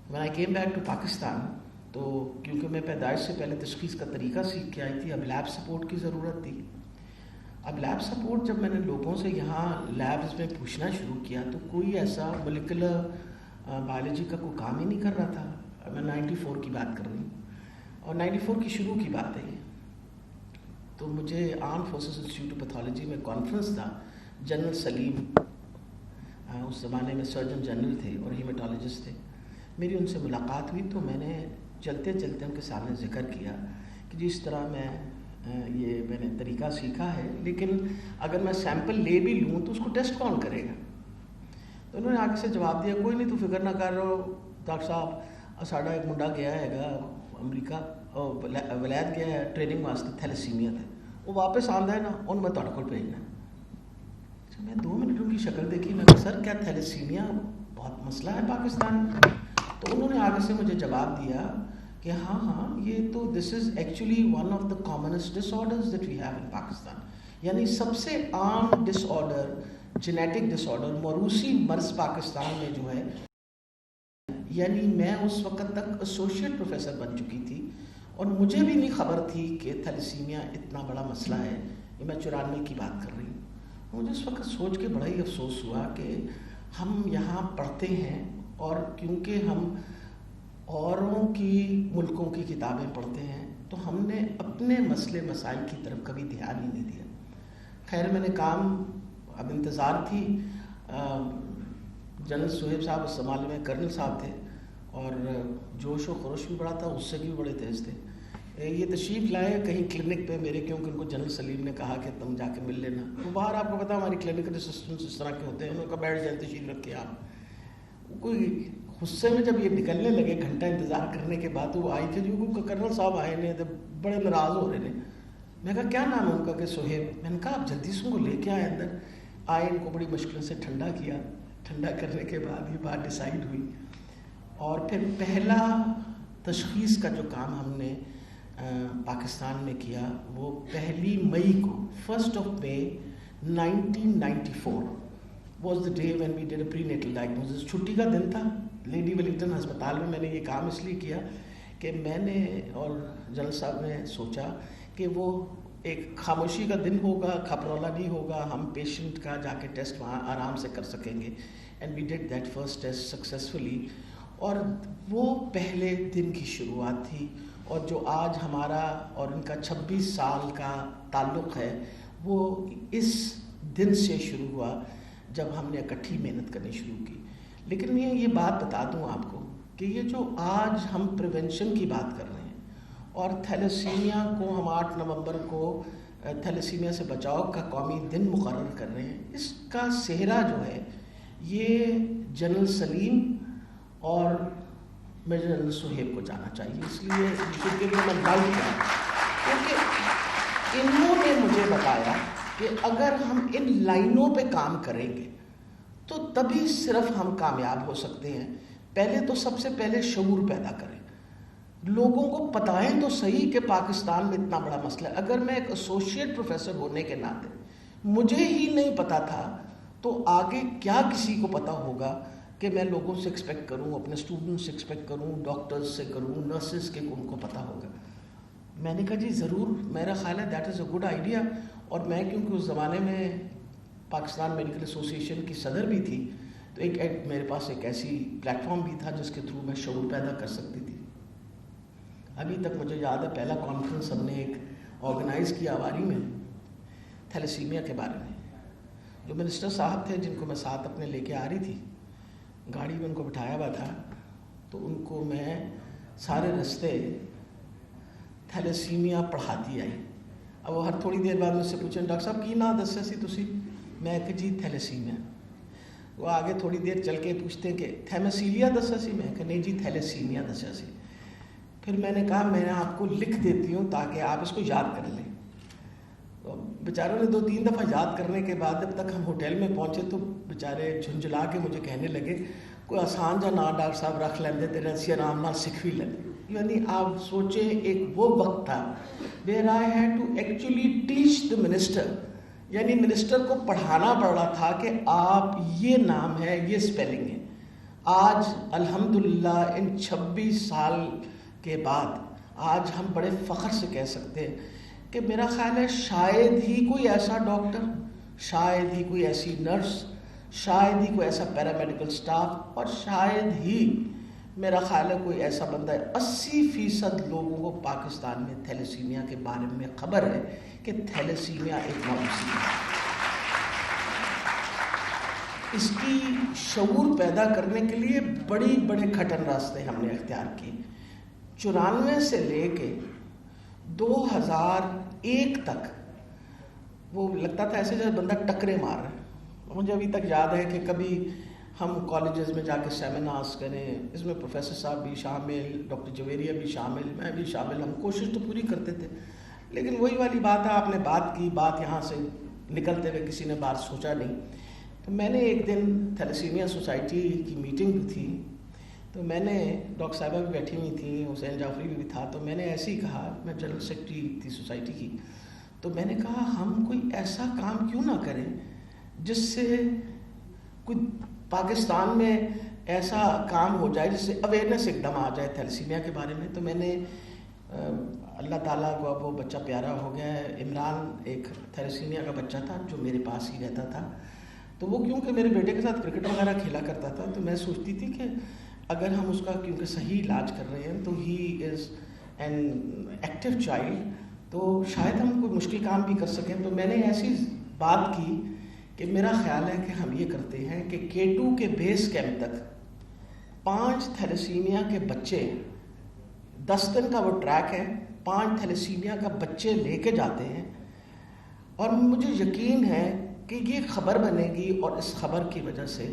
when I came back to Pakistan, تو کیونکہ میں پیدائش سے پہلے تشخیص کا طریقہ سیکھ کے آئی تھی، اب لیب سپورٹ کی ضرورت تھی. اب لیب سپورٹ جب میں نے لوگوں سے یہاں لیبز میں پوچھنا شروع کیا تو کوئی ایسا مولیکولر بایولوجی کا کوئی کام ہی نہیں کر رہا تھا. میں 94 کی بات کر رہی ہوں اور 94 کی شروع کی بات ہے یہ. تو مجھے arm forces institute of pathology میں کانفرنس تھا. جنرل سلیم اس زمانے میں سرجن جنرل تھے اور ہیمیٹالوجسٹ تھے. میری ان سے ملاقات ہوئی تو میں نے چلتے چلتے ان کے سامنے ذکر کیا کہ جس طرح میں نے طریقہ سیکھا ہے، لیکن اگر میں سیمپل لے بھی لوں تو اس کو ٹیسٹ کون کرے گا. تو انہوں نے آگے سے جواب دیا، کوئی نہیں، تو فکر نہ کر رہو ڈاکٹر صاحب، ساڈا ایک منڈا گیا ہے گا امریکہ، ولایت گیا ہے ٹریننگ واسطے، تھیلیسیمیا تھے، وہ واپس آندا ہے نا، ان میں تہاڈے کول بھیجنا. میں 2 منٹ ان کی شکل دیکھی، میں کہا سر کیا تھیلیسیمیا بہت مسئلہ ہے پاکستان میں؟ تو انہوں نے آگے سے مجھے جواب دیا کہ ہاں یہ تو this is actually one of the commonest disorders that we have in Pakistan. یعنی سب سے عام disorder, genetic disorder, موروثی مرض پاکستان میں جو ہے. یعنی میں اس وقت تک ایسوسیٹ پروفیسر بن چکی تھی اور مجھے بھی نہیں خبر تھی کہ تھیلیسیمیا اتنا بڑا مسئلہ ہے. یہ میں 94 کی بات کر رہی ہوں. مجھے اس وقت سوچ کے بڑا ہی افسوس ہوا کہ ہم یہاں پڑھتے ہیں اور کیونکہ ہم اوروں کی ملکوں کی کتابیں پڑھتے ہیں تو ہم نے اپنے مسئلے مسائل کی طرف کبھی دھیان ہی نہیں دیا. خیر میں نے کام، اب انتظار تھی. جنرل سہیب صاحب اس زمانے میں کرنل صاحب تھے اور جوش و خروش بھی بڑا تھا، اس سے بھی بڑے تیز تھے. یہ تشریف لائے کہیں کلینک پہ میرے، کیونکہ ان کو جنرل سلیم نے کہا کہ تم جا کے مل لینا. تو باہر آپ کو پتا ہماری کلینکل اسسٹنٹس اس طرح کے ہوتے ہیں، انہوں نے کہا بیٹھ جائیں، تشریف رکھے آپ. کوئی غصے میں جب یہ نکلنے لگے گھنٹہ انتظار کرنے کے بعد، وہ آئی کہ جو کرنل صاحب آئے نے، بڑے ناراض ہو رہے ہیں. میں کہا کیا نام ہے ان کا؟ کہ سہیب. میں نے کہا آپ جلدی سے ان کو لے کے آئے اندر. آئے، ان کو بڑی مشکل سے ٹھنڈا کیا. ٹھنڈا کرنے کے بعد یہ بات ڈیسائیڈ ہوئی اور پھر پہلا تشخیص کا جو کام ہم نے پاکستان میں کیا وہ 1 مئی کو، 1 May 1994 was the day when we did a prenatal diagnosis. چھٹی کا دن تھا لیڈی ویلنگٹن ہسپتال میں. میں نے یہ کام اس لیے کیا کہ میں نے اور جنرل صاحب نے سوچا کہ وہ ایک خاموشی کا دن ہوگا، کھپرولا نہیں ہوگا، ہم پیشنٹ کا جا کے ٹیسٹ وہاں آرام سے کر سکیں گے. And we did that first test successfully. اور وہ پہلے دن کی شروعات تھی. اور جو آج ہمارا اور ان کا 26 سال کا تعلق ہے وہ اس دن سے شروع ہوا جب ہم نے اکٹھی محنت کرنی شروع کی. لیکن میں یہ بات بتا دوں آپ کو کہ یہ جو آج ہم پریونشن کی بات کر رہے ہیں اور تھیلیسیمیا کو ہم 8 نومبر کو تھیلیسیمیا سے بچاؤ کا قومی دن مقرر کر رہے ہیں، اس کا سہرا جو ہے یہ جنرل سلیم اور میجر جنرل سہیب کو جانا چاہیے. اس لیے کیونکہ میں ڈال دیا کیونکہ انہوں نے مجھے بتایا کہ اگر ہم ان لائنوں پہ کام کریں گے تو تبھی صرف ہم کامیاب ہو سکتے ہیں. پہلے تو سب سے پہلے شعور پیدا کریں، لوگوں کو بتائیں تو صحیح کہ پاکستان میں اتنا بڑا مسئلہ ہے. اگر میں ایک ایسوسیٹ پروفیسر ہونے کے ناطے مجھے ہی نہیں پتا تھا تو آگے کیا کسی کو پتا ہوگا کہ میں لوگوں سے ایکسپیکٹ کروں، اپنے اسٹوڈنٹ سے ایکسپیکٹ کروں، ڈاکٹرز سے کروں، نرسز کے ان کو پتہ ہوگا. میں نے کہا جی ضرور، میرا خیال ہے that is a good idea. اور میں کیونکہ اس زمانے میں پاکستان میڈیکل ایسوسی ایشن کی صدر بھی تھی تو ایک میرے پاس ایک ایسی پلیٹ فارم بھی تھا جس کے تھرو میں شعور پیدا کر سکتی تھی. ابھی تک مجھے یاد ہے پہلا کانفرنس ہم نے ایک آرگنائز کیا آواری میں تھیلیسیمیا کے بارے میں. جو منسٹر صاحب تھے جن کو میں ساتھ اپنے لے کے آ رہی تھی، گاڑی میں ان کو بٹھایا ہوا تھا، تو ان کو میں سارے رستے تھیلیسیمیا پڑھاتی آئی. اب وہ ہر تھوڑی دیر بعد مجھ سے پوچھیں ڈاکٹر صاحب کی نام دسیا سی تسی؟ میں کہ جی تھیلیسیمیا. وہ آگے تھوڑی دیر چل کے پوچھتے ہیں کہ تھیمیسیلیا دسیا سی؟ میں کہ نہیں جی تھیلیسیمیا دسیا سی. پھر میں نے کہا میں آپ کو لکھ دیتی ہوں تاکہ آپ اس کو یاد کر لیں. بیچاروں نے 2-3 دفعہ یاد کرنے کے بعد جب تک ہم ہوٹل میں پہنچے تو بیچارے جھنجھلا کے مجھے کہنے لگے کوئی آسان جا نام ڈاکٹر صاحب رکھ لیندے تیرے اسی آرام نال سکھ بھی لیں. یعنی آپ سوچیں ایک وہ وقت تھا where I had to actually teach the minister، یعنی منسٹر کو پڑھانا پڑ رہا تھا کہ آپ یہ نام ہے، یہ اسپیلنگ ہے. آج الحمدللہ ان 26 سال کے بعد آج ہم بڑے فخر سے کہہ سکتے ہیں کہ میرا خیال ہے شاید ہی کوئی ایسا ڈاکٹر، شاید ہی کوئی ایسی نرس، شاید ہی کوئی ایسا پیرامیڈیکل سٹاف، اور شاید ہی میرا خیال ہے کوئی ایسا بندہ ہے، 80% لوگوں کو پاکستان میں تھیلیسیمیا کے بارے میں خبر ہے کہ تھیلیسیمیا ایک موضوع ہے۔ اس کی شعور پیدا کرنے کے لیے بڑے کھٹن راستے ہم نے اختیار کیے۔ 94 سے لے کے 2001 تک وہ لگتا تھا ایسے جیسے بندہ ٹکرے مار رہا ہے۔ مجھے ابھی تک یاد ہے کہ کبھی ہم کالجز میں جا کے سیمینارز کریں، اس میں پروفیسر صاحب بھی شامل، ڈاکٹر جویریہ بھی شامل، میں بھی شامل، ہم کوشش تو پوری کرتے تھے، لیکن وہی والی بات ہے، آپ نے بات کی، بات یہاں سے نکلتے ہوئے کسی نے بات سوچا نہیں۔ تو میں نے ایک دن تھیلیسیمیا سوسائٹی کی میٹنگ تھی، تو میں نے ڈاکٹر صاحبہ بھی بیٹھی ہوئی تھیں، حسین جعفری بھی تھا، تو میں نے ایسے ہی کہا، میں جنرل سیکرٹری تھی سوسائٹی کی، تو میں نے کہا ہم کوئی ایسا کام کیوں نہ کریں جس سے کوئی پاکستان میں ایسا کام ہو جائے جس سے اویئرنیس ایک دم آ جائے تھیلیسیمیا کے بارے میں۔ تو میں نے اللہ تعالیٰ کو اب وہ بچہ پیارا ہو گیا ہے، عمران ایک تھیلیسیمیا کا بچہ تھا جو میرے پاس ہی رہتا تھا، تو وہ کیونکہ میرے بیٹے کے ساتھ کرکٹ وغیرہ کھیلا کرتا تھا، تو میں سوچتی تھی کہ اگر ہم اس کا کیونکہ صحیح علاج کر رہے ہیں تو ہی از این ایکٹیو چائلڈ، تو شاید ہم کوئی مشکل کام بھی کر سکیں۔ تو میں نے ایسی بات کی کہ میرا خیال ہے کہ ہم یہ کرتے ہیں کہ K2 کے بیس کیمپ تک 5 تھیلیسیمیا کے بچے، 10 دن کا وہ ٹریک ہے، 5 تھیلیسیمیا کا بچے لے کے جاتے ہیں، اور مجھے یقین ہے کہ یہ خبر بنے گی اور اس خبر کی وجہ سے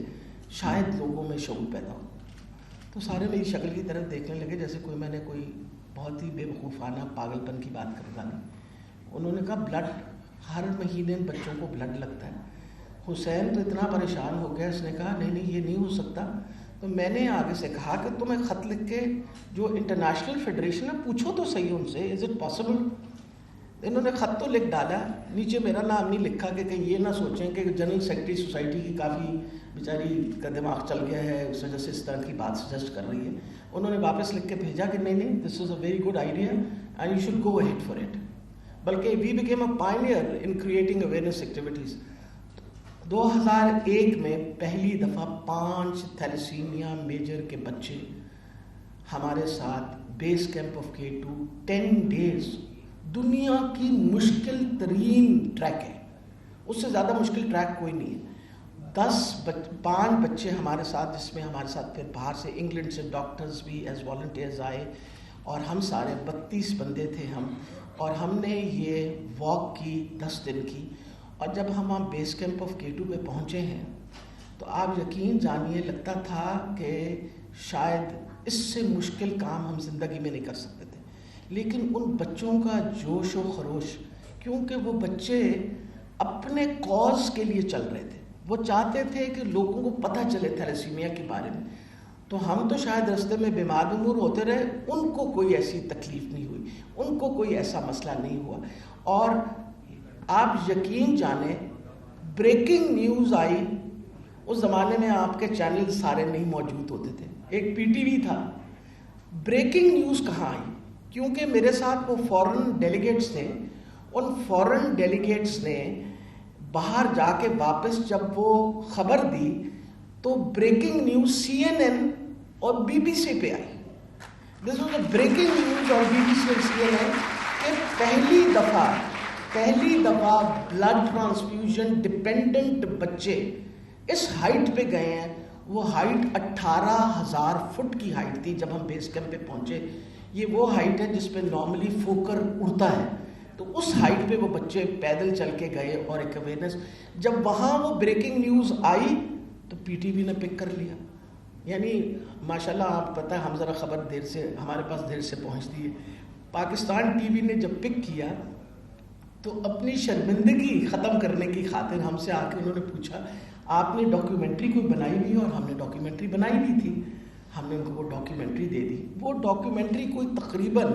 شاید لوگوں میں شعور پیدا ہو۔ تو سارے میری شکل کی طرف دیکھنے لگے جیسے کوئی میں نے کوئی بہت ہی بے وقوفانہ پاگل پن کی بات کر ڈالی۔ انہوں نے کہا بلڈ ہر مہینے بچوں کو بلڈ لگتا ہے۔ حسین تو اتنا پریشان ہو گیا، اس نے کہا نہیں یہ نہیں ہو سکتا۔ تو میں نے آگے سے کہا کہ تم ایک خط لکھ کے جو انٹرنیشنل فیڈریشن ہے پوچھو تو صحیح ان سے، از اٹ پاسبل۔ انہوں نے خط تو لکھ ڈالا، نیچے میرا نام نہیں لکھا کہ کہیں یہ نہ سوچیں کہ جنرل سیکرٹری سوسائٹی کی کافی بیچاری کا دماغ چل گیا ہے، اس وجہ سے اس طرح کی بات سجیسٹ کر رہی ہے۔ انہوں نے واپس لکھ کے بھیجا کہ نہیں this is a very good idea and you should go ahead for it, بلکہ we became a pioneer in creating awareness activities. 2001 میں پہلی دفعہ 5 تھیلیسیمیا میجر کے بچے ہمارے ساتھ base camp of K2 10 days, دنیا کی مشکل ترین ٹریک ہے، اس سے زیادہ مشکل ٹریک کوئی نہیں ہے۔ 5 بچے ہمارے ساتھ، جس میں ہمارے ساتھ پھر باہر سے انگلینڈ سے ڈاکٹرز بھی ایز والنٹیئرز آئے، اور ہم سارے 32 بندے تھے ہم، اور ہم نے یہ واک کی 10 دن کی، اور جب ہم وہاں بیس کیمپ آف K2 پہ پہنچے ہیں تو آپ یقین جانیے لگتا تھا کہ شاید اس سے مشکل کام ہم زندگی میں نہیں کر سکتے تھے، لیکن ان بچوں کا جوش و خروش، کیونکہ وہ بچے اپنے کاز کے لیے چل رہے تھے، وہ چاہتے تھے کہ لوگوں کو پتہ چلے تھیلیسیمیا کے بارے میں۔ تو ہم تو شاید راستے میں بیمار ہوتے رہے، ان کو کوئی ایسی تکلیف نہیں ہوئی، ان کو کوئی ایسا مسئلہ نہیں ہوا۔ اور آپ یقین جانیں بریکنگ نیوز آئی، اس زمانے میں آپ کے چینل سارے نہیں موجود ہوتے تھے، ایک PTV تھا، بریکنگ نیوز کہاں آئی؟ کیونکہ میرے ساتھ وہ فورن ڈیلیگیٹس تھے، ان فورن ڈیلیگیٹس نے باہر جا کے واپس جب وہ خبر دی تو بریکنگ نیوز CNN اور BBC پہ آئی۔ This was a breaking news اور BBC اور CNN کہ پہلی دفعہ بلڈ ٹرانسفیوژن ڈپینڈنٹ بچے اس ہائٹ پہ گئے ہیں۔ وہ ہائٹ 18,000 فٹ کی ہائٹ تھی جب ہم بیس کیمپ پہ پہنچے۔ یہ وہ ہائٹ ہے جس پہ نارملی فوکر اڑتا ہے، تو اس ہائٹ پہ وہ بچے پیدل چل کے گئے، اور ایک اویئرنیس جب وہاں وہ بریکنگ نیوز آئی تو PTV نے پک کر لیا۔ یعنی ماشاءاللہ آپ پتہ ہے ہم ذرا خبر ہمارے پاس دیر سے پہنچتی ہے۔ پاکستان TV نے جب پک کیا تو اپنی شرمندگی ختم کرنے کی خاطر ہم سے آ کے انہوں نے پوچھا آپ نے ڈاکیومنٹری کوئی بنائی ہوئی ہے؟ اور ہم نے ڈاکیومنٹری بنائی ہوئی تھی، ہم نے ان کو وہ ڈاکیومنٹری دے دی۔ وہ ڈاکیومنٹری کوئی تقریباً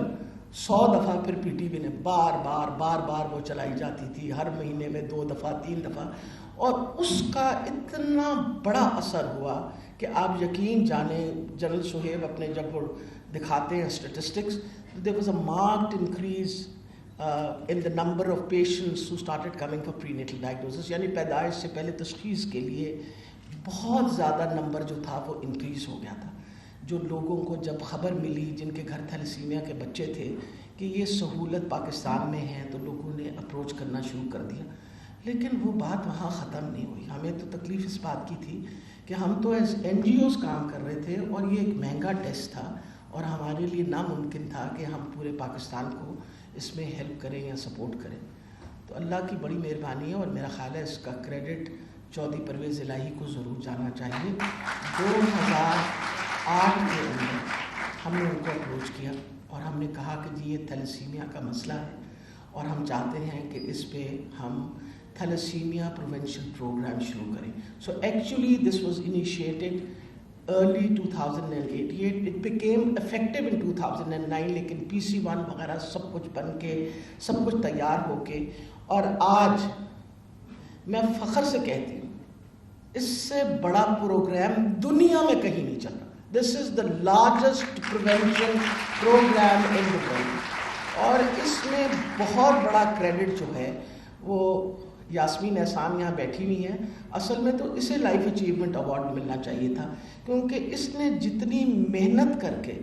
100 دفعہ پھر PTV نے بار بار وہ چلائی جاتی تھی، ہر مہینے میں 2 دفعہ 3 دفعہ، اور اس کا اتنا بڑا اثر ہوا کہ آپ یقین جانیں جنرل شہیب اپنے جب وہ دکھاتے ہیں statistics, there was a marked increase in the number of patients who started coming for prenatal diagnosis، یعنی پیدائش سے پہلے تشخیص کے لیے بہت زیادہ نمبر جو تھا وہ انکریز ہو گیا تھا. جو لوگوں کو جب خبر ملی جن کے گھر تھیلیسیمیا کے بچے تھے کہ یہ سہولت پاکستان میں ہے، تو لوگوں نے اپروچ کرنا شروع کر دیا. لیکن وہ بات وہاں ختم نہیں ہوئی. ہمیں تو تکلیف اس بات کی تھی کہ ہم تو ایز NGOs کام کر رہے تھے اور یہ ایک مہنگا ٹیسٹ تھا اور ہمارے لیے ناممکن تھا کہ ہم پورے پاکستان کو اس میں ہیلپ کریں یا سپورٹ کریں. تو اللہ کی بڑی مہربانی ہے اور میرا خیال ہے اس کا کریڈٹ چودھری پرویز الہی کو ضرور جانا چاہیے. 2008 کے اندر ہم نے ان کو اپروچ کیا اور ہم نے کہا کہ جی یہ تھیلیسیمیا کا مسئلہ ہے اور ہم چاہتے ہیں کہ اس پہ ہم تھیلیسیمیا پریونشن پروگرام شروع کریں. So actually this was initiated early 2008. It became effective in 2009 لیکن PC1 وغیرہ سب کچھ بن کے سب کچھ تیار ہو کے، اور آج میں فخر سے کہتی ہوں اس سے بڑا پروگرام دنیا میں کہیں نہیں چل رہا. This is the largest prevention program in the world. اور اس میں بہت بڑا کریڈٹ جو ہے وہ یاسمین احسان یہاں بیٹھی ہوئی ہیں. اصل میں تو اسے لائف اچیومنٹ ایوارڈ ملنا چاہیے تھا کیونکہ اس نے جتنی محنت کر کے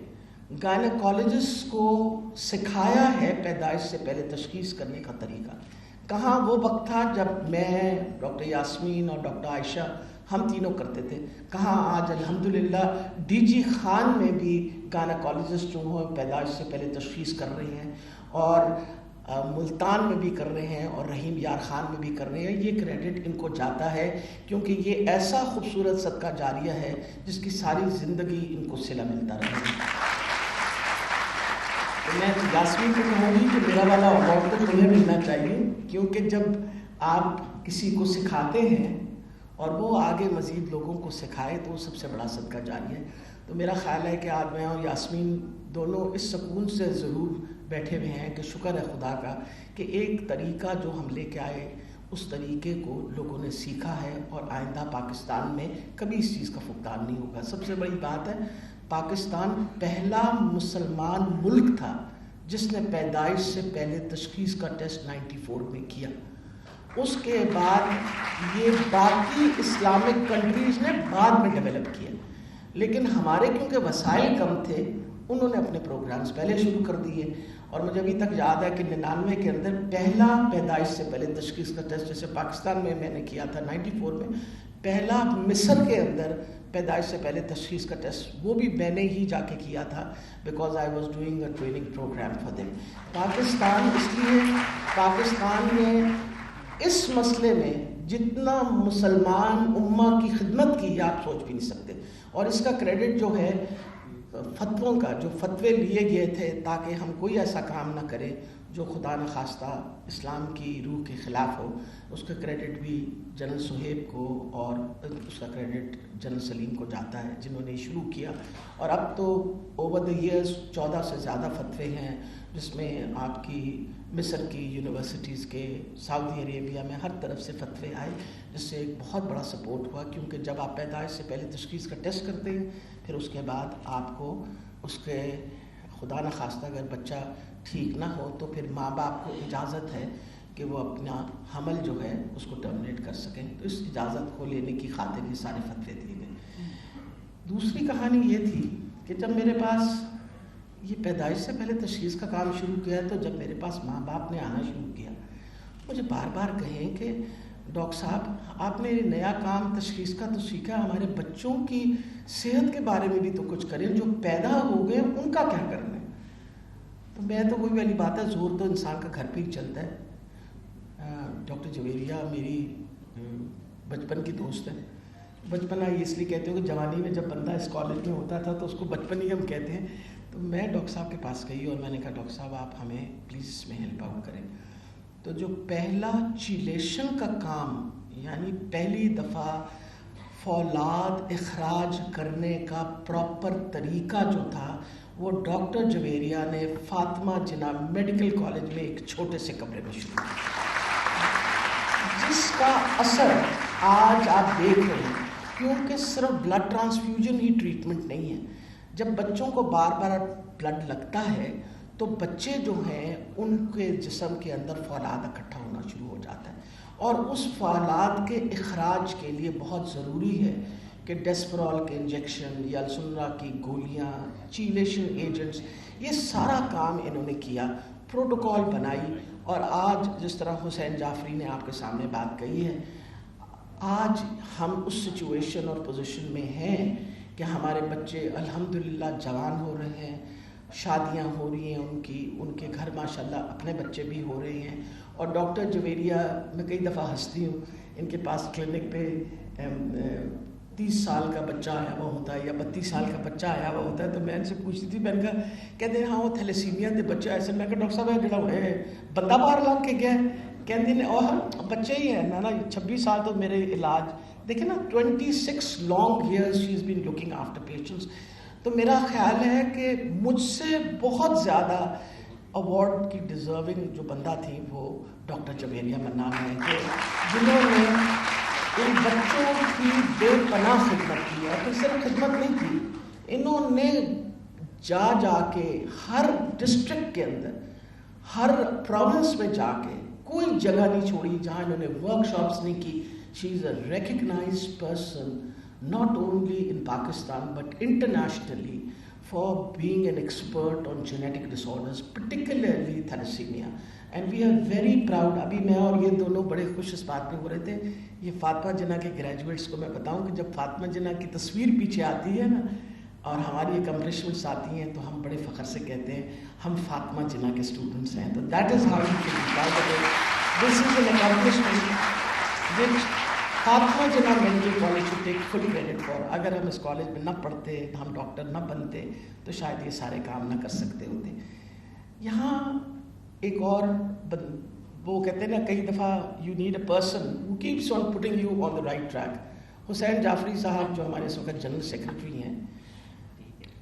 گائنیکالوجسٹ کو سکھایا ہے پیدائش سے پہلے تشخیص کرنے کا طریقہ. کہاں وہ وقت تھا جب میں، ڈاکٹر یاسمین اور ڈاکٹر عائشہ ہم تینوں کرتے تھے، کہاں آج الحمدللہ DG خان میں بھی گائنیکالوجسٹ جو ہیں پیدائش سے پہلے تشخیص کر رہے ہیں اور ملتان میں بھی کر رہے ہیں اور رحیم یار خان میں بھی کر رہے ہیں. یہ کریڈٹ ان کو جاتا ہے کیونکہ یہ ایسا خوبصورت صدقہ جاریہ ہے جس کی ساری زندگی ان کو صلہ ملتا رہے گا. میں یاسمین کو کہوں گی کہ میرا والا ایوارڈ تو تمہیں ملنا چاہیے کیونکہ جب آپ کسی کو سکھاتے ہیں اور وہ آگے مزید لوگوں کو سکھائے تو وہ سب سے بڑا صدقہ جاریہ ہے. تو میرا خیال ہے کہ آج میں اور یاسمین دونوں اس سکون سے ضرور بیٹھے ہوئے ہیں کہ شکر ہے خدا کا کہ ایک طریقہ جو ہم لے کے آئے اس طریقے کو لوگوں نے سیکھا ہے اور آئندہ پاکستان میں کبھی اس چیز کا فقدان نہیں ہوگا. سب سے بڑی بات ہے پاکستان پہلا مسلمان ملک تھا جس نے پیدائش سے پہلے تشخیص کا ٹیسٹ 94 میں کیا. اس کے بعد یہ باقی اسلامک کنٹریز نے بعد میں ڈیولپ کیا، لیکن ہمارے کیونکہ وسائل کم تھے انہوں نے اپنے پروگرامز پہلے شروع کر دیے. اور مجھے ابھی تک یاد ہے کہ 99 کے اندر پہلا پیدائش سے پہلے تشخیص کا ٹیسٹ جیسے پاکستان میں نے کیا تھا 94 میں، پہلا مصر کے اندر پیدائش سے پہلے تشخیص کا ٹیسٹ وہ بھی میں نے ہی جا کے کیا تھا because I was doing a training programme for them. Pakistan اس لیے پاکستان میں اس مسئلے میں جتنا مسلمان امہ کی خدمت کی آپ سوچ بھی نہیں سکتے. اور اس کا کریڈٹ جو ہے فتووں کا، جو فتوے لیے گئے تھے تاکہ ہم کوئی ایسا کام نہ کریں جو خدا نخواستہ اسلام کی روح کے خلاف ہو، اس کا کریڈٹ بھی جنرل سہیب کو اور اس کا کریڈٹ جنرل سلیم کو جاتا ہے جنہوں نے شروع کیا. اور اب تو اوور دا ایئرز 14 سے زیادہ فتوے ہیں جس میں آپ کی مصر کی یونیورسٹیز کے، سعودی عربیہ میں ہر طرف سے فتوے آئے جس سے ایک بہت بڑا سپورٹ ہوا. کیونکہ جب آپ پیدائش سے پہلے تشخیص کا ٹیسٹ کرتے ہیں پھر اس کے بعد آپ کو اس کے خدا نخواستہ اگر بچہ ٹھیک نہ ہو تو پھر ماں باپ کو اجازت ہے کہ وہ اپنا حمل جو ہے اس کو ٹرمنیٹ کر سکیں. تو اس اجازت کو لینے کی خاطر یہ سارے فتوے دیے گئے. دوسری کہانی یہ تھی کہ جب میرے پاس یہ پیدائش سے پہلے تشخیص کا کام شروع کیا تو جب میرے پاس ماں باپ نے آنا شروع کیا مجھے بار بار کہیں کہ ڈاکٹر صاحب آپ نے نیا کام تشخیص کا تو سیکھا، ہمارے بچوں کی صحت کے بارے میں بھی تو کچھ کریں، جو پیدا ہو گئے ان کا کیا کرنا ہے. تو میں تو وہی والی بات ہے، زور تو انسان کا گھر پہ ہی چلتا ہے. ڈاکٹر جویریہ میری بچپن کی دوست ہے. بچپنا یہ اس لیے کہتے ہوں کہ جوانی میں جب بندہ اس کالج میں ہوتا تھا تو اس کو بچپن ہی ہم کہتے ہیں. تو میں ڈاکٹر صاحب کے پاس گئی اور میں نے کہا ڈاکٹر صاحب آپ ہمیں پلیز اس میں ہیلپ آؤٹ کریں. تو جو پہلا چیلیشن کا کام یعنی پہلی دفعہ فولاد اخراج کرنے کا پراپر طریقہ جو تھا وہ ڈاکٹر جویریہ نے فاطمہ جناح میڈیکل کالج میں ایک چھوٹے سے کمرے میں شروع کیا، جس کا اثر آج آپ دیکھ رہے ہیں کیونکہ صرف بلڈ ٹرانسفیوژن ہی ٹریٹمنٹ نہیں ہے. جب بچوں کو بار بار بلڈ لگتا ہے تو بچے جو ہیں ان کے جسم کے اندر فولاد اکٹھا ہونا شروع ہو جاتا ہے, اور اس فولاد کے اخراج کے لیے بہت ضروری ہے کہ ڈیسپرال کے انجیکشن یا السنرا کی گولیاں, چیلیشن ایجنٹس, یہ سارا کام انہوں نے کیا, پروٹوکول بنائی. اور آج جس طرح حسین جعفری نے آپ کے سامنے بات کہی ہے, آج ہم اس سچویشن اور پوزیشن میں ہیں کہ ہمارے بچے الحمدللہ جوان ہو رہے ہیں, شادیاں ہو رہی ہیں ان کے گھر ماشاءاللہ اپنے بچے بھی ہو رہے ہیں. اور ڈاکٹر جویریہ میں کئی دفعہ ہنستی ہوں, ان کے پاس کلینک پہ 30 سال کا بچہ آیا ہوا ہوتا ہے یا 32 سال کا بچہ آیا ہوا ہوتا ہے, تو میں ان سے پوچھتی تھی, میں نے کہا کہتے ہیں ہاں وہ تھیلیسیمیا کے بچہ ایسے. میں کہا ڈاکٹر صاحب ہے جڑا ہے بندہ باہر لگ کے گیا ہے, کہتے ہیں اور بچے ہی ہیں نا 26 سال تو میرے علاج دیکھیں نا 26 long years she is been looking after patients. تو میرا خیال ہے کہ مجھ سے بہت زیادہ ایوارڈ کی ڈیزرونگ جو بندہ تھی وہ ڈاکٹر جویریہ منان ہے, کہ جنہوں نے ان بچوں کی بے پناہ خدمت کی. اور پھر صرف خدمت نہیں کی, انہوں نے جا کے ہر ڈسٹرکٹ کے اندر, ہر پروونس میں جا کے کوئی جگہ نہیں چھوڑی جہاں انہوں نے ورک شاپس نہیں کی. She is a recognised person not only in Pakistan but internationally for being an expert on genetic disorders, particularly thalassemia. And we are very proud. ابھی میں اور یہ دونوں بڑے خوش اس بات پہ ہو رہے تھے, یہ فاطمہ جناح کے گریجویٹس کو میں بتاؤں کہ جب فاطمہ جناح کی تصویر پیچھے آتی ہے نا اور ہماری اکمپلشمنٹس آتی ہیں تو ہم بڑے فخر سے کہتے ہیں ہم فاطمہ جناح کے اسٹوڈنٹس ہیں. تو that is how you can describe this as an accomplishment which Fatima Jinnah medical college should take full credit for. اگر ہم اس کالج میں نہ پڑھتے, ہم ڈاکٹر نہ بنتے تو شاید یہ سارے کام نہ کر سکتے ہوتے. یہاں ایک اور وہ کہتے ہیں نا کئی دفعہ you need a person who keeps on putting you on the right track. Hussain Jafri صاحب جو ہمارے اس وقت جنرل سیکرٹری ہیں,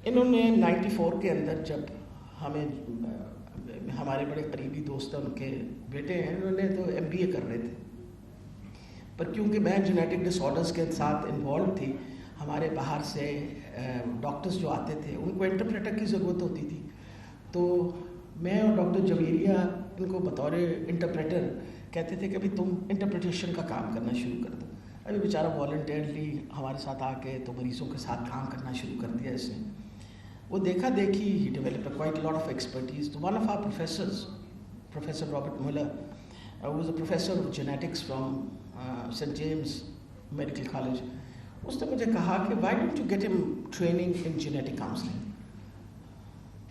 انہوں نے 94 کے اندر جب ہمیں, ہمارے بڑے قریبی دوست ہیں, ان کے بیٹے ہیں, انہوں نے تو MBA کر رہے تھے, پر کیونکہ میں جینیٹک ڈس آرڈرس کے ساتھ انوالو تھی, ہمارے باہر سے ڈاکٹرز جو آتے تھے ان کو انٹرپریٹر کی ضرورت ہوتی تھی. تو میں اور ڈاکٹر جویریہ ان کو بطور انٹرپریٹر کہتے تھے کہ ابھی تم انٹرپریٹیشن کا کام کرنا شروع کر دو. ابھی بیچارہ والنٹیئرلی ہمارے ساتھ آ کے تو مریضوں کے ساتھ کام کرنا شروع کر دیا اس نے. وہ دیکھا دیکھی ہی developed quite lot of expertise. تو one of our professors, professor Robert Muller, was a professor of genetics from Saint James medical college. اس نے مجھے کہا کہ why don't you get him training in genetic counselling.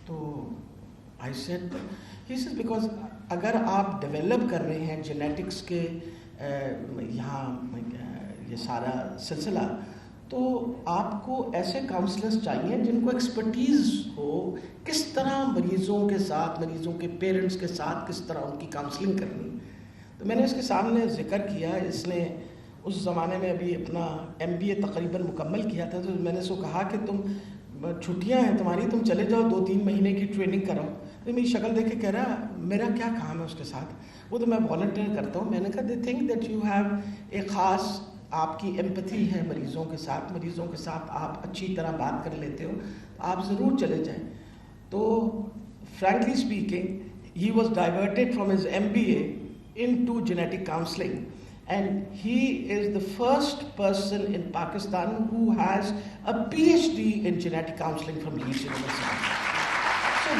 تو I said he says because اگر آپ develop کر رہے ہیں جینیٹکس کے یہاں یہ سارا سلسلہ, تو آپ کو ایسے کاؤنسلرز چاہیے جن کو ایکسپرٹیز ہو کس طرح مریضوں کے ساتھ, مریضوں کے پیرنٹس کے ساتھ کس طرح ان کی کاؤنسلنگ کرنی. تو میں نے اس کے سامنے ذکر کیا, اس نے اس زمانے میں ابھی اپنا MBA تقریباً مکمل کیا تھا. تو میں نے اس کو کہا کہ تم چھٹیاں ہیں تمہاری, تم چلے جاؤ 2-3 مہینے کی ٹریننگ کراؤ. میری شکل دیکھ کے کہہ رہا میرا کیا کام ہے اس کے ساتھ, وہ تو میں والنٹیئر کرتا ہوں. میں نے کہا they think that you have ایک خاص آپ کی ایمپتھی ہے مریضوں کے ساتھ, مریضوں کے ساتھ آپ اچھی طرح بات کر لیتے ہو, آپ ضرور چلے جائیں. تو frankly speaking he was diverted from his MBA into genetic counseling, and he is the first person in Pakistan who has a PhD in genetic counseling from Leeds University. So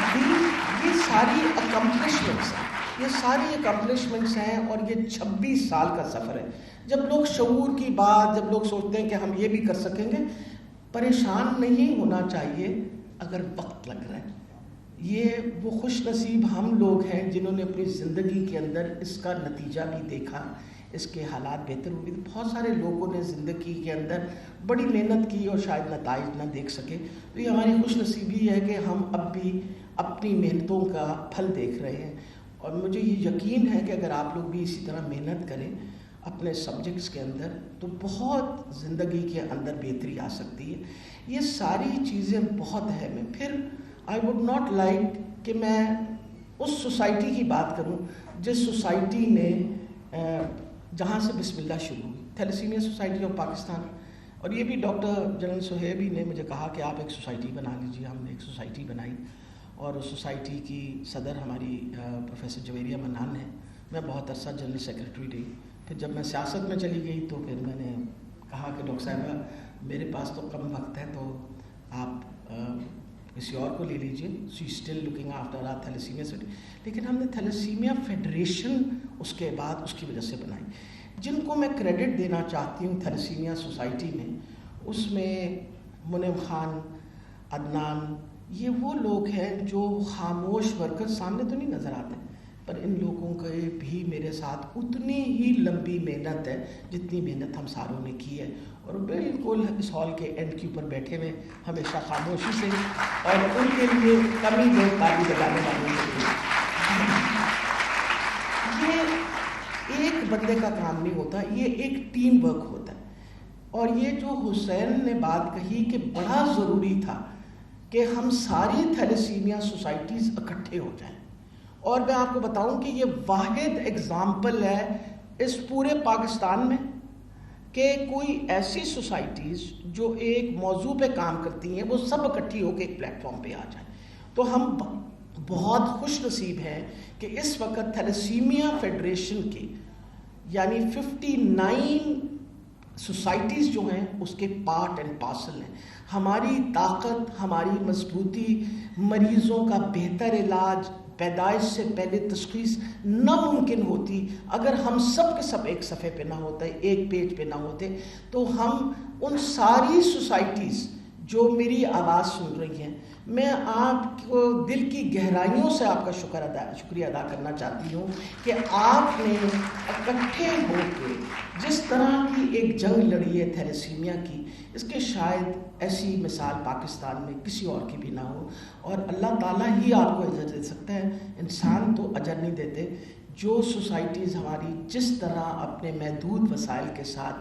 یہ ساری accomplishments ہیں, یہ ساری accomplishments ہیں, اور یہ 26 سال کا سفر ہے. جب لوگ شعور کی بات, جب لوگ سوچتے ہیں کہ ہم یہ بھی کر سکیں گے, پریشان نہیں ہونا چاہیے اگر وقت لگ رہا ہے. یہ وہ خوش نصیب ہم لوگ ہیں جنہوں نے اپنی زندگی کے اندر اس کا نتیجہ بھی دیکھا, اس کے حالات بہتر ہوئے. بہت سارے لوگوں نے زندگی کے اندر بڑی محنت کی اور شاید نتائج نہ دیکھ سکے. تو یہ ہماری خوش نصیبی ہے کہ ہم اب بھی اپنی محنتوں کا پھل دیکھ رہے ہیں. اور مجھے یہ یقین ہے کہ اگر آپ لوگ بھی اسی طرح محنت کریں اپنے سبجیکٹس کے اندر تو بہت زندگی کے اندر بہتری آ سکتی ہے. یہ ساری چیزیں بہت اہم ہیں. پھر آئی ووڈ ناٹ لائک کہ میں اس سوسائٹی کی بات کروں جس سوسائٹی نے جہاں سے بسم اللہ شروع ہوئی, تھیلیسیمیا سوسائٹی آف پاکستان. اور یہ بھی ڈاکٹر جنرل صہیبی نے مجھے کہا کہ آپ ایک سوسائٹی بنا لیجیے. ہم نے ایک سوسائٹی بنائی اور اس سوسائٹی کی صدر ہماری پروفیسر جویریہ منان ہے. میں بہت عرصہ جنرل سیکرٹری رہی. پھر جب میں سیاست میں چلی گئی تو پھر میں نے کہا کہ ڈاکٹر صاحبہ میرے پاس تو کم وقت ہے تو آپ کسی اور کو لے لیجیے. She still looking after our thalassaemia city. لیکن ہم نے تھیلیسیمیا فیڈریشن اس کے بعد اس کی وجہ سے بنائی. جن کو میں کریڈٹ دینا چاہتی ہوں تھیلیسیمیا سوسائٹی میں، اس میں منعم خان، عدنان، یہ وہ لوگ ہیں جو خاموش ورکر، سامنے تو نہیں نظر آتے، پر ان لوگوں کے بھی میرے ساتھ اتنی ہی لمبی محنت ہے جتنی محنت ہم ساروں نے کی ہے. اور بالکل اس ہال کے اینڈ کے اوپر بیٹھے ہوئے ہمیشہ خاموشی سے، اور ان کے لیے کمی لوگ تالی بجانے والے ہوتے ہیں. یہ ایک بندے کا کام نہیں ہوتا، یہ ایک ٹیم ورک ہوتا ہے. اور یہ جو حسین نے بات کہی کہ بڑا ضروری تھا کہ ہم ساری تھیلیسیمیا سوسائٹیز اکٹھے ہو جائیں. اور میں آپ کو بتاؤں کہ یہ واحد اگزامپل ہے اس پورے پاکستان میں کہ کوئی ایسی سوسائٹیز جو ایک موضوع پہ کام کرتی ہیں وہ سب اکٹھی ہو کے ایک پلیٹ فارم پہ آ جائیں. تو ہم بہت خوش نصیب ہیں کہ اس وقت تھیلیسیمیا فیڈریشن کے یعنی 59 سوسائٹیز جو ہیں اس کے پارٹ اینڈ پارسل ہیں. ہماری طاقت، ہماری مضبوطی، مریضوں کا بہتر علاج، پیدائش سے پہلے تشخیص ناممکن ہوتی اگر ہم سب کے سب ایک صفحے پہ نہ ہوتے، ایک پیج پہ نہ ہوتے. تو ہم ان ساری سوسائٹیز جو میری آواز سن رہی ہیں، میں آپ کو دل کی گہرائیوں سے آپ کا شکریہ ادا کرنا چاہتی ہوں کہ آپ نے اکٹھے ہو کے جس طرح کی ایک جنگ لڑی ہے تھیلیسیمیا کی، اس کے شاید ایسی مثال پاکستان میں کسی اور کی بھی نہ ہو. اور اللہ تعالیٰ ہی آپ کو اجر دے سکتا ہے، انسان تو اجر نہیں دیتے. جو سوسائٹیز ہماری جس طرح اپنے محدود وسائل کے ساتھ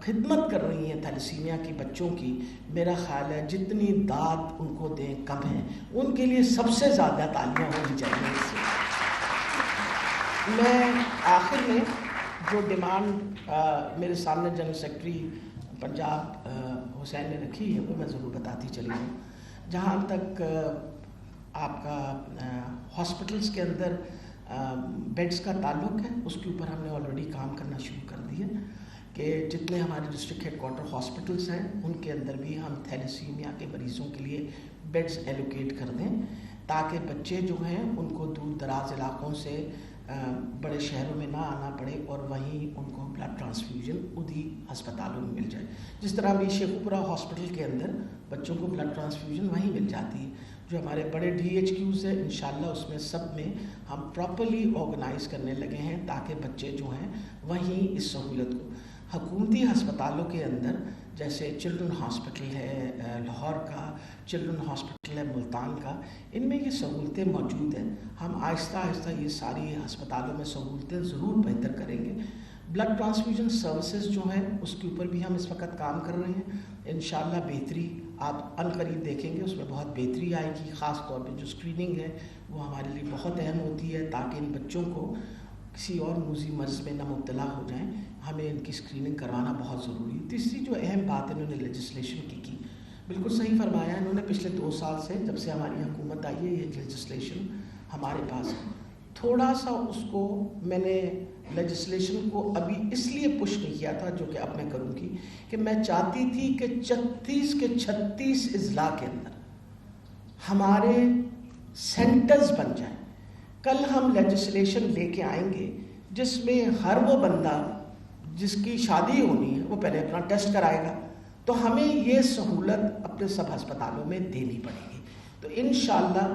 خدمت کر رہی ہیں تھیلیسیمیا کی بچوں کی، میرا خیال ہے جتنی داد ان کو دیں کم ہیں. ان کے لیے سب سے زیادہ تالیاں ہونی چاہیے. اس سے میں آخر میں جو ڈیمانڈ میرے سامنے جنرل سیکرٹری پنجاب حسین نے رکھی ہے وہ میں ضرور بتاتی چلی ہوں. جہاں تک آپ کا ہاسپٹلس کے اندر بیڈز کا تعلق ہے، اس کے اوپر ہم نے آلریڈی کام کرنا شروع کر دیا کہ جتنے ہمارے ڈسٹرکٹ ہیڈ کوارٹر ہاسپٹلس ہیں ان کے اندر بھی ہم تھیلیسیمیا کے مریضوں کے لیے بیڈز ایلوکیٹ کر دیں، تاکہ بچے جو ہیں ان کو دور دراز علاقوں سے بڑے شہروں میں نہ آنا پڑے اور وہیں ان کو بلڈ ٹرانسفیوژن انہی ہسپتالوں میں مل جائے. جس طرح بھی شیخوپورہ ہاسپٹل کے اندر بچوں کو بلڈ ٹرانسفیوژن وہیں مل جاتی ہے. جو ہمارے بڑے DHQs ہیں انشاءاللہ اس میں سب میں ہم پراپرلی آرگنائز کرنے لگے ہیں تاکہ بچے جو ہیں وہیں اس سہولت کو. حکومتی ہسپتالوں کے اندر جیسے چلڈرن ہاسپٹل ہے لاہور کا، چلڈرن ہاسپٹل ہے ملتان کا، ان میں یہ سہولتیں موجود ہیں. ہم آہستہ آہستہ یہ ساری ہسپتالوں میں سہولتیں ضرور بہتر کریں گے. بلڈ ٹرانسفیوژن سروسز جو ہیں اس کے اوپر بھی ہم اس وقت کام کر رہے ہیں. انشاءاللہ بہتری آپ ان قریب دیکھیں گے، اس میں بہت بہتری آئے گی. خاص طور پہ جو اسکریننگ ہے وہ ہمارے لیے بہت اہم ہوتی ہے تاکہ ان بچوں کو کسی اور موذی مرض میں نہ مبتلا ہو جائیں. ہمیں ان کی اسکریننگ کروانا بہت ضروری ہے. تیسری جو اہم بات انہوں نے لیجسلیشن کی بالکل صحیح فرمایا. انہوں نے پچھلے 2 سال سے جب سے ہماری حکومت آئی ہے یہ لیجسلیشن ہمارے پاس ہے. تھوڑا سا اس کو میں نے لیجسلیشن کو ابھی اس لیے پش نہیں کیا تھا جو کہ اب میں کروں گی کہ میں چاہتی تھی کہ 36 کے 36 اضلاع کے اندر ہمارے سینٹرز بن جائیں. کل ہم لیجسلیشن لے کے آئیں گے جس میں ہر وہ بندہ جس کی شادی ہونی ہے وہ پہلے اپنا ٹیسٹ کرائے گا. تو ہمیں یہ سہولت اپنے سب ہسپتالوں میں دینی پڑے گی. تو انشاءاللہ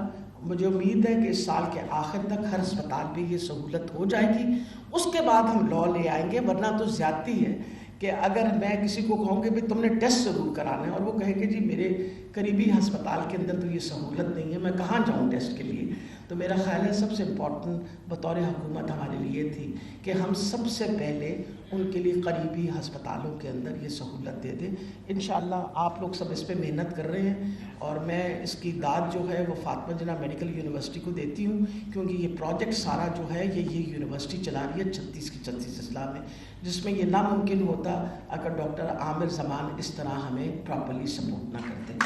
مجھے امید ہے کہ اس سال کے آخر تک ہر ہسپتال پہ یہ سہولت ہو جائے گی. اس کے بعد ہم لا لے آئیں گے. ورنہ تو زیادتی ہے کہ اگر میں کسی کو کہوں کہ بھائی تم نے ٹیسٹ ضرور کرانا ہے اور وہ کہے کہ جی میرے قریبی ہسپتال کے اندر تو یہ سہولت نہیں ہے، میں کہاں جاؤں ٹیسٹ کے لیے. تو میرا خیال ہے سب سے امپورٹنٹ بطور حکومت ہمارے لیے تھی کہ ہم سب سے پہلے ان کے لیے قریبی ہسپتالوں کے اندر یہ سہولت دے دیں. انشاءاللہ آپ لوگ سب اس پہ محنت کر رہے ہیں اور میں اس کی داد جو ہے وہ فاطمہ جناح میڈیکل یونیورسٹی کو دیتی ہوں، کیونکہ یہ پروجیکٹ سارا جو ہے یہ یونیورسٹی چلا رہی ہے 36 کی 36 اضلاع میں، جس میں یہ ناممکن ہوتا اگر ڈاکٹر عامر زمان اس طرح ہمیں پراپرلی سپورٹ نہ کرتے.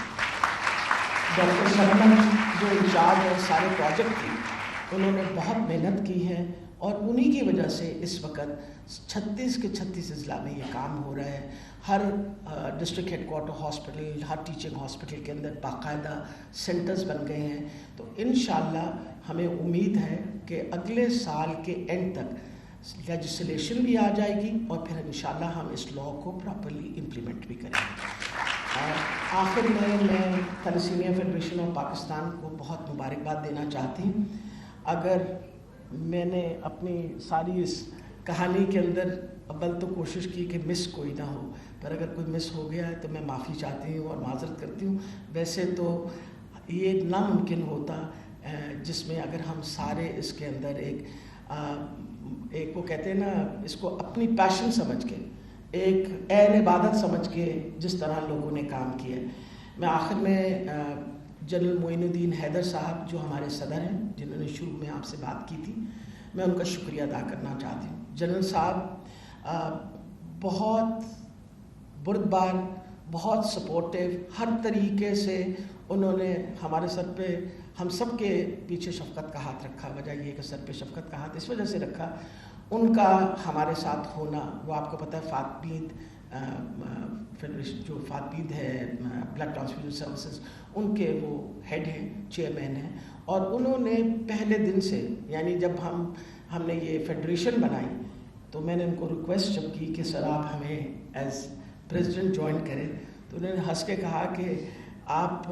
ڈاکٹر شبنم جو انچارج ہے سارے پروجیکٹ کی، انہوں نے بہت محنت کی ہے اور انہی کی وجہ سے اس وقت 36 کے 36 اضلاع میں یہ کام ہو رہا ہے. ہر ڈسٹرکٹ ہیڈ کوارٹر ہاسپٹل، ہر ٹیچنگ ہاسپٹل کے اندر باقاعدہ سینٹرز بن گئے ہیں. تو انشاءاللہ ہمیں امید ہے کہ اگلے سال کے اینڈ تک لیجسلیشن بھی آ جائے گی اور پھر انشاءاللہ ہم اس لاء کو پراپرلی امپلیمنٹ بھی کریں گے. آخر میں تھیلیسیمیا فیڈریشن آف پاکستان کو بہت مبارکباد دینا چاہتی ہوں. اگر میں نے اپنی ساری اس کہانی کے اندر اول تو کوشش کی کہ مس کوئی نہ ہو، پر اگر کوئی مس ہو گیا ہے تو میں معافی چاہتی ہوں اور معذرت کرتی ہوں. ویسے تو یہ ناممکن ہوتا جس میں اگر ہم سارے اس کے اندر ایک وہ کہتے ہیں نا، اس کو اپنی پیشن سمجھ کے، ایک عین عبادت سمجھ کے جس طرح لوگوں نے کام کیا ہے. میں آخر میں جنرل معین الدین حیدر صاحب جو ہمارے صدر ہیں، جنہوں نے شروع میں آپ سے بات کی تھی، میں ان کا شکریہ ادا کرنا چاہتی ہوں. جنرل صاحب بہت بردبار، بہت سپورٹیو، ہر طریقے سے انہوں نے ہمارے سر پہ، ہم سب کے پیچھے شفقت کا ہاتھ رکھا. وجہ یہ کہ سر پہ شفقت کا ہاتھ اس وجہ سے رکھا، ان کا ہمارے ساتھ ہونا. وہ آپ کو پتہ ہے فاتبید فیڈریشن جو فاتبید ہے بلڈ ٹرانسفیوژن سروسز، ان کے وہ ہیڈ ہیں، چیئرمین ہیں، اور انہوں نے پہلے دن سے، یعنی جب ہم نے یہ فیڈریشن بنائی تو میں نے ان کو ریکویسٹ جب کی کہ سر آپ ہمیں ایز پریزیڈنٹ جوائن کریں، تو انہوں نے ہنس کے کہا کہ آپ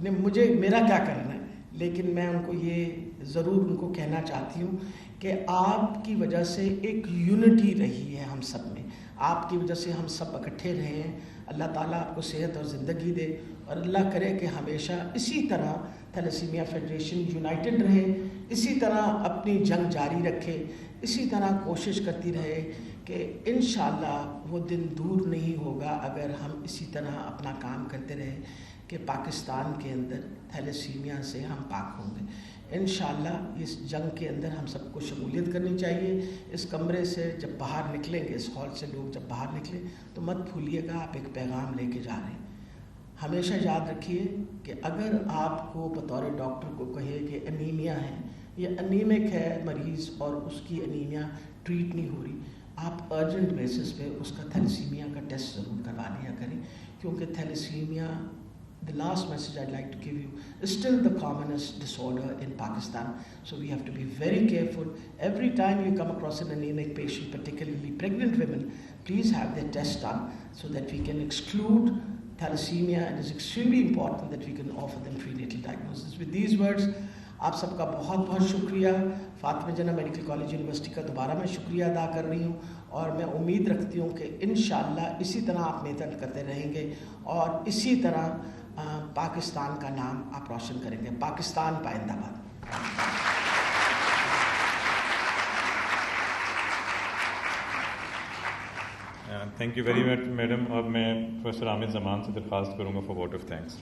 نے میرا کیا کرنا ہے. لیکن میں ان کو یہ ضرور ان کو کہنا چاہتی ہوں کہ آپ کی وجہ سے ایک یونٹی رہی ہے ہم سب میں، آپ کی وجہ سے ہم سب اکٹھے رہے ہیں. اللہ تعالیٰ آپ کو صحت اور زندگی دے اور اللہ کرے کہ ہمیشہ اسی طرح تھیلیسیمیا فیڈریشن یونائٹڈ رہے، اسی طرح اپنی جنگ جاری رکھے، اسی طرح کوشش کرتی رہے کہ انشاءاللہ وہ دن دور نہیں ہوگا اگر ہم اسی طرح اپنا کام کرتے رہے کہ پاکستان کے اندر تھیلیسیمیا سے ہم پاک ہوں گے. انشاءاللہ اس جنگ کے اندر ہم سب کو شمولیت کرنی چاہیے. اس کمرے سے جب باہر نکلیں گے، اس ہال سے لوگ جب باہر نکلیں تو مت بھولیے گا آپ ایک پیغام لے کے جا رہے ہیں. ہمیشہ یاد رکھیے کہ اگر آپ کو بطور ڈاکٹر کو کہے کہ انیمیا ہے، یہ انیمک ہے مریض اور اس کی انیمیا ٹریٹ نہیں ہو رہی، آپ ارجنٹ بیسس پہ اس کا تھیلیسیمیا کا ٹیسٹ ضرور کروا لیا کریں، کیونکہ thalassaemia, the last message I'd like to give you, is still the commonest disorder in Pakistan. So we have to be very careful. Every time you come across an anemic patient, particularly pregnant women, please have their test done so that we can exclude thalassemia. It is extremely important that we can offer them prenatal diagnosis. With these words, آپ سب کا بہت بہت شکریہ. Fatima Jinnah medical college university کا دوبارہ میں شکریہ ادا کر رہی ہوں اور میں امید رکھتی ہوں کہ انشاءاللہ اسی طرح آپ محنت کرتے رہیں گے اور اسی طرح پاکستان کا نام آپ روشن کریں گے. پاکستان پائندہ باد. Thank you very much madam. اور میں پروفیسر عامر زمان سے درخواست کروں گا فار ووٹ آف تھینکس.